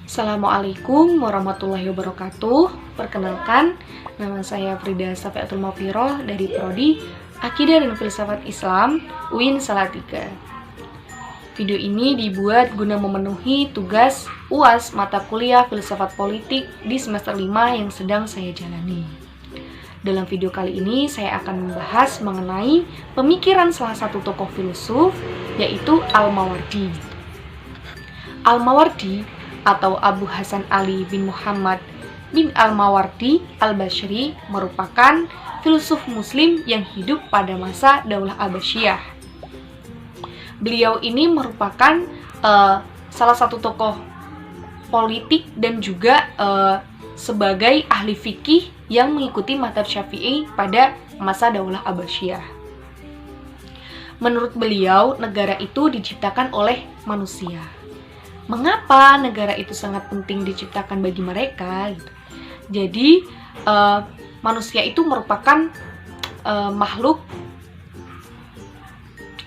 Assalamualaikum warahmatullahi wabarakatuh. Perkenalkan, nama saya Frida Safiatul Maufiroh dari Prodi Akidah dan Filsafat Islam UIN Salatiga. Video ini dibuat guna memenuhi tugas UAS mata kuliah Filsafat Politik di semester 5 yang sedang saya jalani. Dalam video kali ini saya akan membahas mengenai pemikiran salah satu tokoh filsuf, yaitu Al-Mawardi. Al-Mawardi atau Abu Hasan Ali bin Muhammad bin Al-Mawardi Al-Bashri merupakan filsuf muslim yang hidup pada masa Daulah Abbasiyah. Beliau ini merupakan salah satu tokoh politik dan juga sebagai ahli fikih yang mengikuti mazhab Syafi'i pada masa Daulah Abbasiyah. Menurut beliau, negara itu diciptakan oleh manusia. Mengapa negara itu sangat penting diciptakan bagi mereka? Gitu. Jadi manusia itu merupakan makhluk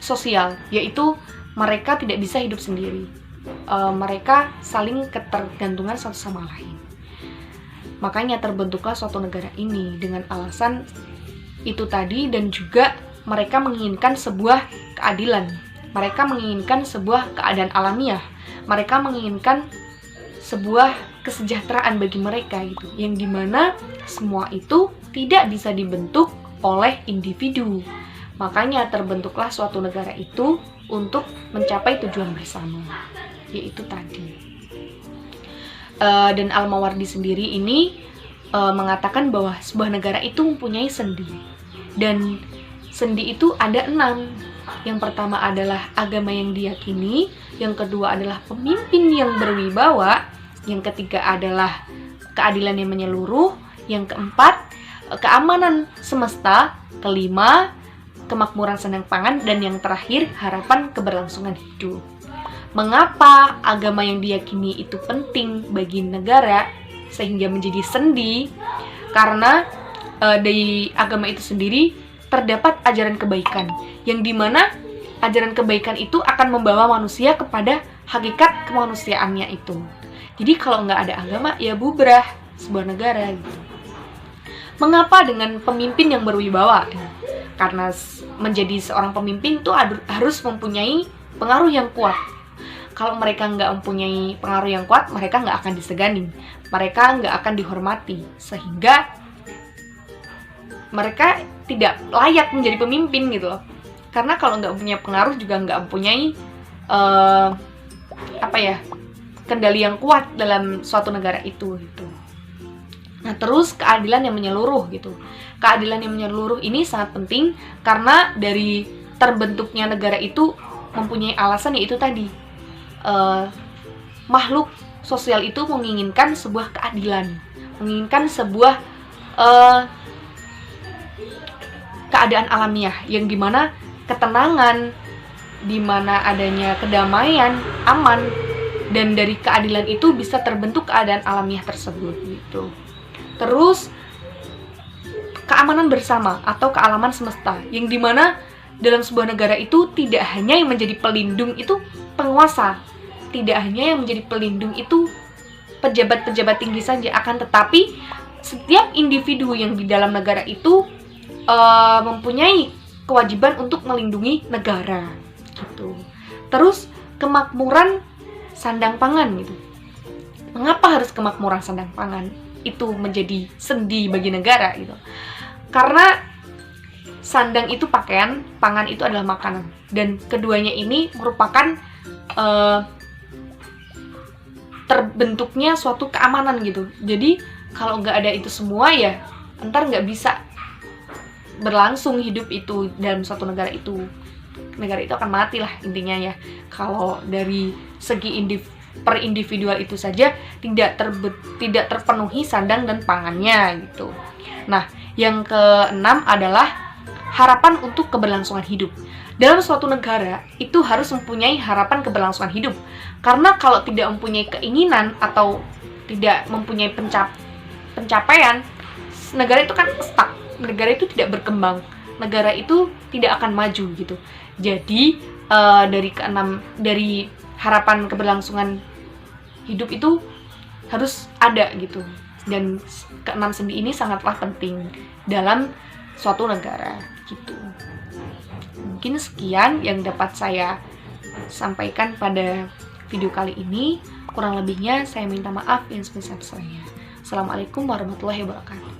sosial, yaitu mereka tidak bisa hidup sendiri. Mereka saling ketergantungan satu sama lain. Makanya terbentuklah suatu negara ini dengan alasan itu tadi, dan juga mereka menginginkan sebuah keadilan. Mereka menginginkan sebuah keadaan alamiah. Mereka menginginkan sebuah kesejahteraan bagi mereka gitu, yang dimana semua itu tidak bisa dibentuk oleh individu. Makanya terbentuklah suatu negara itu untuk mencapai tujuan bersama, yaitu tadi. Dan Al-Mawardi sendiri ini mengatakan bahwa sebuah negara itu mempunyai sendi, dan sendi itu ada 6. Yang pertama adalah agama yang diyakini, yang kedua adalah pemimpin yang berwibawa, yang ketiga adalah keadilan yang menyeluruh, yang keempat keamanan semesta, kelima kemakmuran sandang pangan, dan yang terakhir harapan keberlangsungan hidup. Mengapa agama yang diyakini itu penting bagi negara sehingga menjadi sendi? Karena dari agama itu sendiri terdapat ajaran kebaikan, yang dimana ajaran kebaikan itu akan membawa manusia kepada hakikat kemanusiaannya itu. Jadi kalau nggak ada agama, ya bubrah sebuah negara gitu. Mengapa dengan pemimpin yang berwibawa? Karena menjadi seorang pemimpin itu harus mempunyai pengaruh yang kuat. Kalau mereka nggak mempunyai pengaruh yang kuat, mereka nggak akan disegani, mereka nggak akan dihormati, sehingga mereka tidak layak menjadi pemimpin gitu loh. Karena kalau nggak punya pengaruh juga nggak mempunyai kendali yang kuat dalam suatu negara itu gitu. Nah, terus keadilan yang menyeluruh gitu. Keadilan yang menyeluruh ini sangat penting karena dari terbentuknya negara itu mempunyai alasan, yaitu tadi makhluk sosial itu menginginkan sebuah keadilan, menginginkan sebuah keadaan alamiah yang dimana ketenangan, dimana adanya kedamaian, aman, dan dari keadilan itu bisa terbentuk keadaan alamiah tersebut gitu. Terus keamanan bersama atau kealaman semesta, yang dimana dalam sebuah negara itu tidak hanya yang menjadi pelindung itu penguasa, tidak hanya yang menjadi pelindung itu pejabat-pejabat tinggi saja, akan tetapi setiap individu yang di dalam negara itu mempunyai kewajiban untuk melindungi negara gitu. Terus kemakmuran sandang pangan gitu. Mengapa harus kemakmuran sandang pangan itu menjadi sendi bagi negara gitu? Karena sandang itu pakaian, pangan itu adalah makanan, dan keduanya ini merupakan terbentuknya suatu keamanan gitu. Jadi kalau nggak ada itu semua, ya ntar nggak bisa berlangsung hidup itu dalam suatu negara itu. Negara itu akan mati lah intinya ya. Kalau dari segi per individual itu saja tidak terpenuhi sandang dan pangannya gitu. Nah, yang keenam adalah harapan untuk keberlangsungan hidup. Dalam suatu negara itu harus mempunyai harapan keberlangsungan hidup. Karena kalau tidak mempunyai keinginan atau tidak mempunyai pencapaian, negara itu kan stuck. Negara itu tidak berkembang, negara itu tidak akan maju gitu. Jadi dari harapan keberlangsungan hidup itu harus ada gitu. Dan keenam sendi ini sangatlah penting dalam suatu negara gitu. Mungkin sekian yang dapat saya sampaikan pada video kali ini. Kurang lebihnya saya minta maaf yang sebesar-besarnya. Assalamualaikum warahmatullahi wabarakatuh.